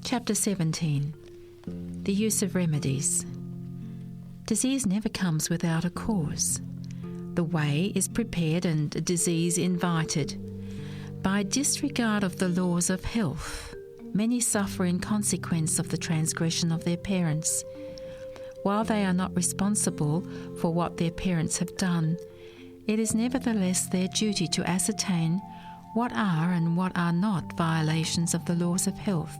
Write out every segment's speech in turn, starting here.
Chapter 17. The Use of Remedies. Disease never comes without a cause. The way is prepared and disease invited. By disregard of the laws of health, many suffer in consequence of the transgression of their parents. While they are not responsible for what their parents have done, it is nevertheless their duty to ascertain what are and what are not violations of the laws of health.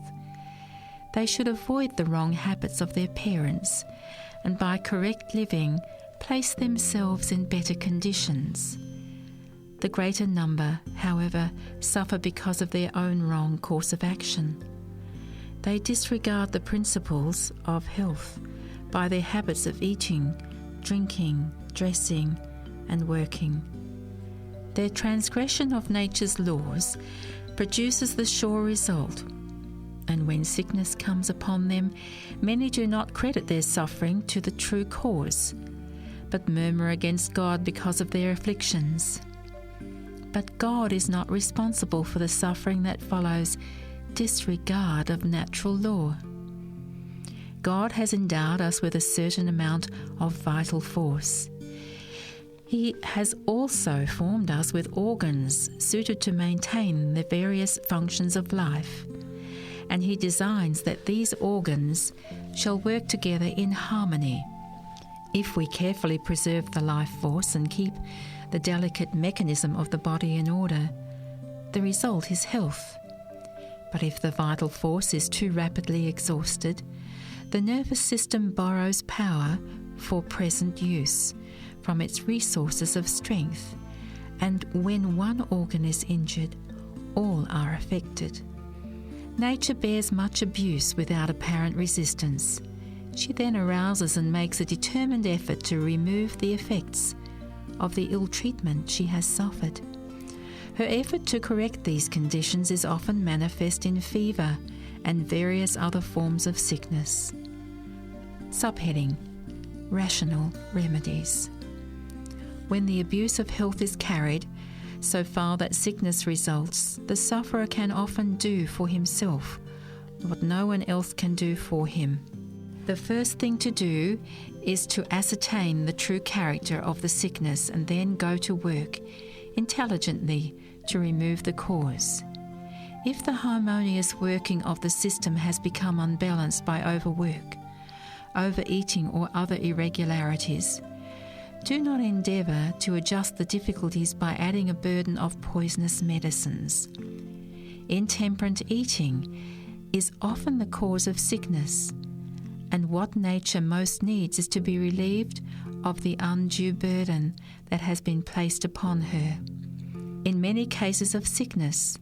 They should avoid the wrong habits of their parents, and by correct living, place themselves in better conditions. The greater number, however, suffer because of their own wrong course of action. They disregard the principles of health by their habits of eating, drinking, dressing, and working. Their transgression of nature's laws produces the sure result. And when sickness comes upon them, many do not credit their suffering to the true cause, but murmur against God because of their afflictions. But God is not responsible for the suffering that follows disregard of natural law. God has endowed us with a certain amount of vital force. He has also formed us with organs suited to maintain the various functions of life. And He designs that these organs shall work together in harmony. If we carefully preserve the life force and keep the delicate mechanism of the body in order, the result is health. But if the vital force is too rapidly exhausted, the nervous system borrows power for present use from its resources of strength, and when one organ is injured, all are affected. Nature bears much abuse without apparent resistance. She then arouses and makes a determined effort to remove the effects of the ill treatment she has suffered. Her effort to correct these conditions is often manifest in fever and various other forms of sickness. Subheading: Rational Remedies. When the abuse of health is carried so far that sickness results, the sufferer can often do for himself what no one else can do for him. The first thing to do is to ascertain the true character of the sickness and then go to work intelligently to remove the cause. If the harmonious working of the system has become unbalanced by overwork, overeating, or other irregularities, do not endeavour to adjust the difficulties by adding a burden of poisonous medicines. Intemperate eating is often the cause of sickness, and what nature most needs is to be relieved of the undue burden that has been placed upon her. In many cases of sickness,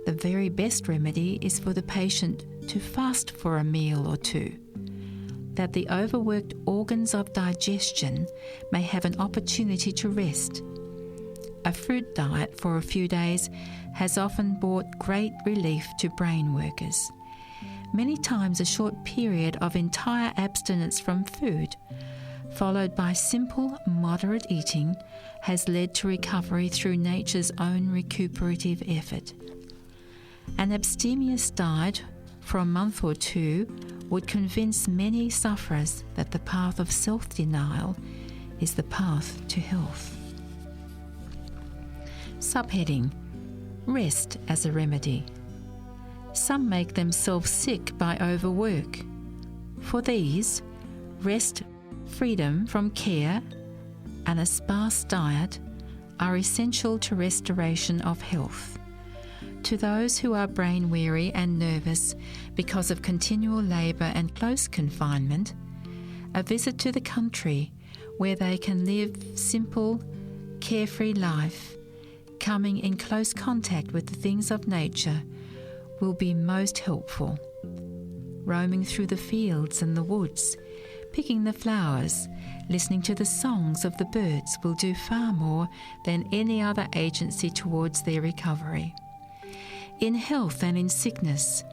the very best remedy is for the patient to fast for a meal or two, that the overworked organs of digestion may have an opportunity to rest. A fruit diet for a few days has often brought great relief to brain workers. Many times a short period of entire abstinence from food, followed by simple, moderate eating, has led to recovery through nature's own recuperative effort. An abstemious diet for a month or two would convince many sufferers that the path of self-denial is the path to health. Subheading: Rest as a remedy. Some make themselves sick by overwork. For these, rest, freedom from care, and a sparse diet are essential to restoration of health. To those who are brain-weary and nervous because of continual labour and close confinement, a visit to the country where they can live simple, carefree life, coming in close contact with the things of nature, will be most helpful. Roaming through the fields and the woods, picking the flowers, listening to the songs of the birds will do far more than any other agency towards their recovery. In health and in sickness,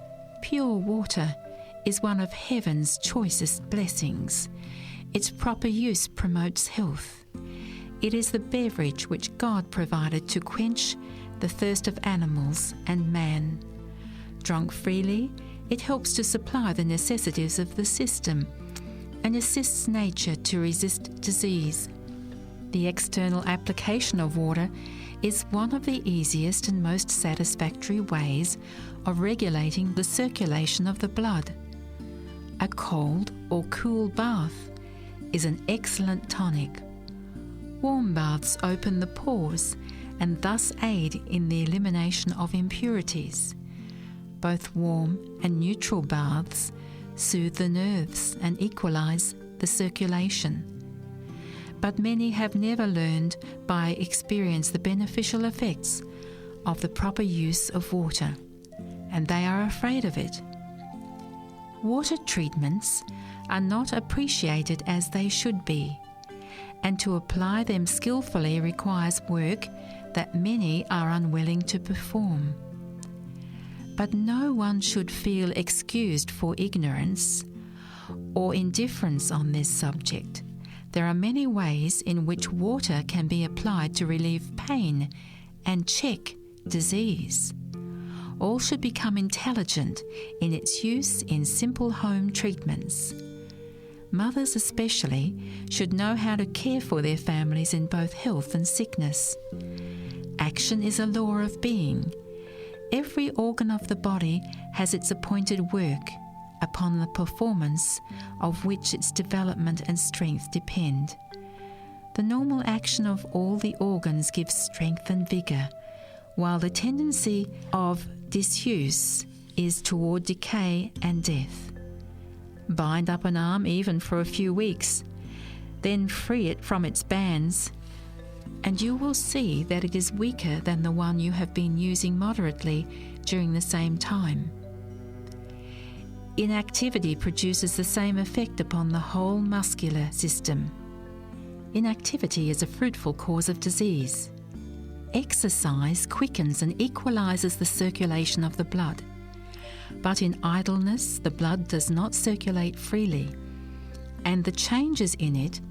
pure water is one of heaven's choicest blessings. Its proper use promotes health. It is the beverage which God provided to quench the thirst of animals and man. Drunk freely, It helps to supply the necessities of the system and assists nature to resist disease. The external application of water is one of the easiest and most satisfactory ways of regulating the circulation of the blood. A cold or cool bath is an excellent tonic. Warm baths open the pores and thus aid in the elimination of impurities. Both warm and neutral baths soothe the nerves and equalize the circulation. But many have never learned by experience the beneficial effects of the proper use of water, and they are afraid of it. Water treatments are not appreciated as they should be, and to apply them skillfully requires work that many are unwilling to perform. But no one should feel excused for ignorance or indifference on this subject. There are many ways in which water can be applied to relieve pain and check disease. All should become intelligent in its use in simple home treatments. Mothers especially should know how to care for their families in both health and sickness. Action is a law of being. Every organ of the body has its appointed work, upon the performance of which its development and strength depend. The normal action of all the organs gives strength and vigour, while the tendency of disuse is toward decay and death. Bind up an arm even for a few weeks, then free it from its bands, and you will see that it is weaker than the one you have been using moderately during the same time. Inactivity produces the same effect upon the whole muscular system. Inactivity is a fruitful cause of disease. Exercise quickens and equalizes the circulation of the blood. But in idleness, the blood does not circulate freely, and the changes in it,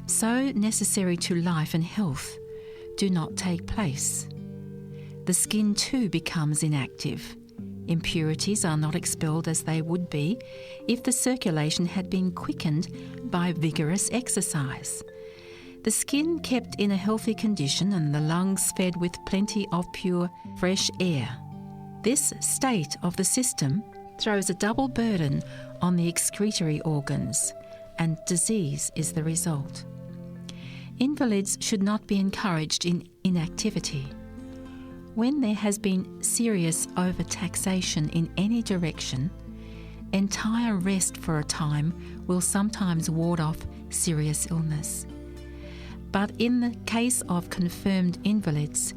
so necessary to life and health, do not take place. The skin too becomes inactive. Impurities are not expelled as they would be if the circulation had been quickened by vigorous exercise. The skin kept in a healthy condition and the lungs fed with plenty of pure, fresh air. This state of the system throws a double burden on the excretory organs, and disease is the result. Invalids should not be encouraged in inactivity. When there has been serious overtaxation in any direction, entire rest for a time will sometimes ward off serious illness. But in the case of confirmed invalids,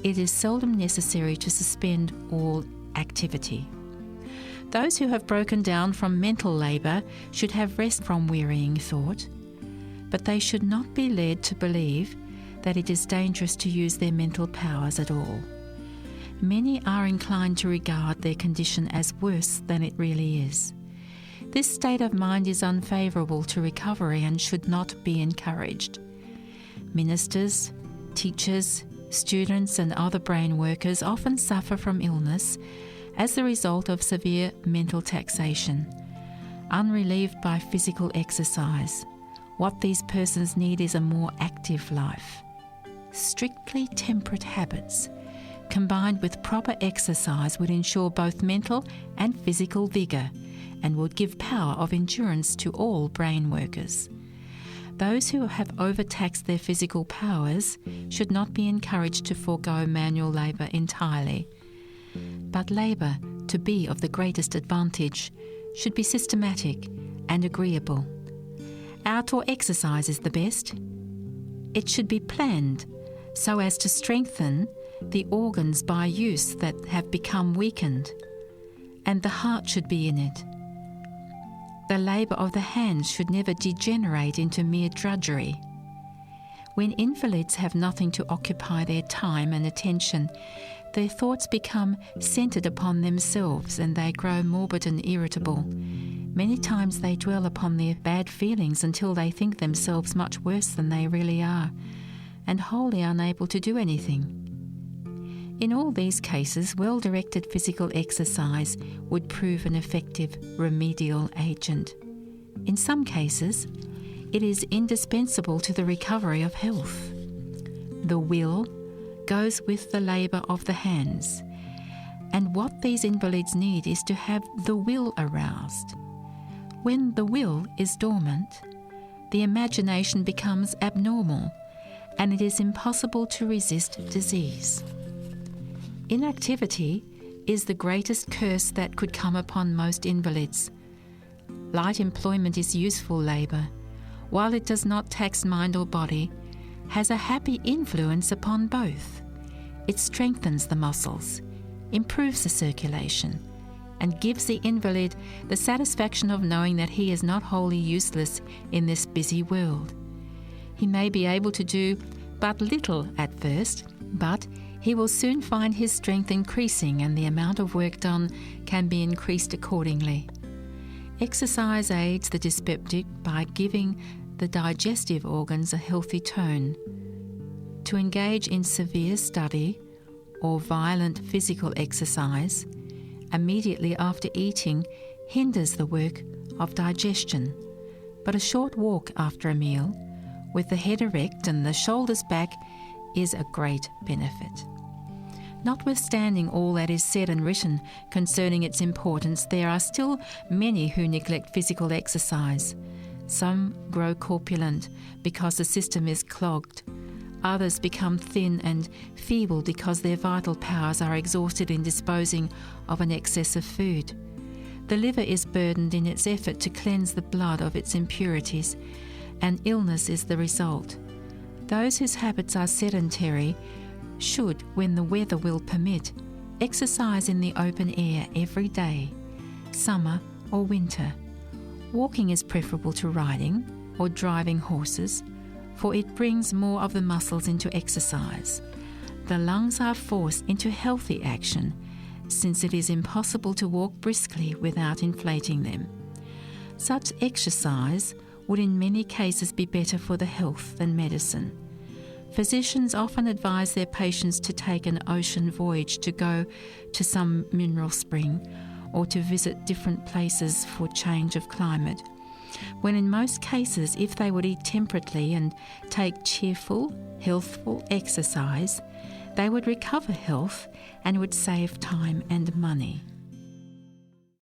it is seldom necessary to suspend all activity. Those who have broken down from mental labour should have rest from wearying thought, but they should not be led to believe that it is dangerous to use their mental powers at all. Many are inclined to regard their condition as worse than it really is. This state of mind is unfavourable to recovery and should not be encouraged. Ministers, teachers, students and other brain workers often suffer from illness as the result of severe mental taxation, unrelieved by physical exercise. What these persons need is a more active life. Strictly temperate habits, combined with proper exercise, would ensure both mental and physical vigour and would give power of endurance to all brain workers. Those who have overtaxed their physical powers should not be encouraged to forego manual labour entirely, but labour, to be of the greatest advantage, should be systematic and agreeable. Outdoor exercise is the best. It should be planned so as to strengthen the organs by use that have become weakened, and the heart should be in it. The labour of the hands should never degenerate into mere drudgery. When invalids have nothing to occupy their time and attention, their thoughts become centred upon themselves and they grow morbid and irritable. Many times they dwell upon their bad feelings until they think themselves much worse than they really are, and wholly unable to do anything. In all these cases, well-directed physical exercise would prove an effective remedial agent. In some cases, it is indispensable to the recovery of health. The will goes with the labour of the hands, and what these invalids need is to have the will aroused. When the will is dormant, the imagination becomes abnormal, and it is impossible to resist disease. Inactivity is the greatest curse that could come upon most invalids. Light employment is useful labour, while it does not tax mind or body, has a happy influence upon both. It strengthens the muscles, improves the circulation, and gives the invalid the satisfaction of knowing that he is not wholly useless in this busy world. He may be able to do but little at first, but he will soon find his strength increasing and the amount of work done can be increased accordingly. Exercise aids the dyspeptic by giving the digestive organs a healthy tone. To engage in severe study or violent physical exercise immediately after eating hinders the work of digestion, but a short walk after a meal, with the head erect and the shoulders back, is a great benefit. Notwithstanding all that is said and written concerning its importance, there are still many who neglect physical exercise. Some grow corpulent because the system is clogged. Others become thin and feeble because their vital powers are exhausted in disposing of an excess of food. The liver is burdened in its effort to cleanse the blood of its impurities, and illness is the result. Those whose habits are sedentary should, when the weather will permit, exercise in the open air every day, summer or winter. Walking is preferable to riding or driving horses, for it brings more of the muscles into exercise. The lungs are forced into healthy action, since it is impossible to walk briskly without inflating them. Such exercise would in many cases be better for the health than medicine. Physicians often advise their patients to take an ocean voyage to go to some mineral spring or to visit different places for change of climate, when in most cases, if they would eat temperately and take cheerful, healthful exercise, they would recover health and would save time and money.